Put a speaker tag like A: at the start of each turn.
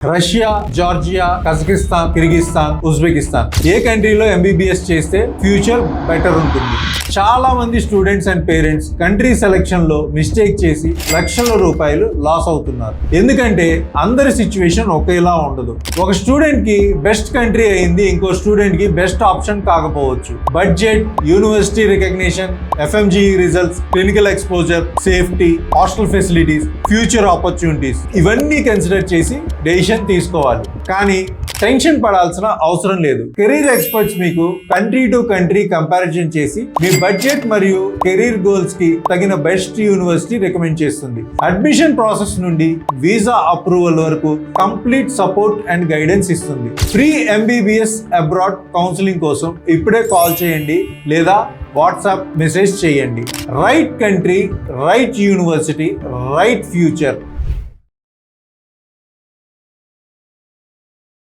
A: Russia, Georgia, Kazakhstan, Kyrgyzstan, Uzbekistan ఏ కంట్రీలో MBBS చేస్తే ఫ్యూచర్ బెటర్ ఉంటుంది. చాలా మంది students and parents country selection లో మిస్టేక్ చేసి లక్షల రూపాయలు లాస్ అవుతున్నారు. ఎందుకంటే అందరి సిచ్యువేషన్ ఒకేలా ఉండదు. ఒక స్టూడెంట్ కి బెస్ట్ కంట్రీ అయింది, ఇంకో స్టూడెంట్ కి బెస్ట్ ఆప్షన్ కాకపోవచ్చు. Budget, university recognition, FMGE results, clinical exposure, safety, hostel facilities, future opportunities ఇవన్నీ కన్సిడర్ చేసి డెసిషన్ తీసుకోవాలి. కానీ టెన్షన్ పడాల్సిన అవసరం లేదు. కెరీర్ ఎక్స్పర్ట్స్ మీకు కంట్రీ టు కంట్రీ కంపారిజన్ చేసి మీ బడ్జెట్ మరియు కెరీర్ గోల్స్ కి తగిన బెస్ట్ యూనివర్సిటీ రికమెండ్ చేస్తుంది. అడ్మిషన్ ప్రాసెస్ నుండి వీసా అప్రూవల్ వరకు కంప్లీట్ సపోర్ట్ అండ్ గైడెన్స్ ఇస్తుంది. ఫ్రీ ఎంబీబీఎస్ అబ్రాడ్ కౌన్సిలింగ్ కోసం ఇప్పుడే కాల్ చేయండి లేదా వాట్సాప్ మెసేజ్ చేయండి. Right country, right university, right future.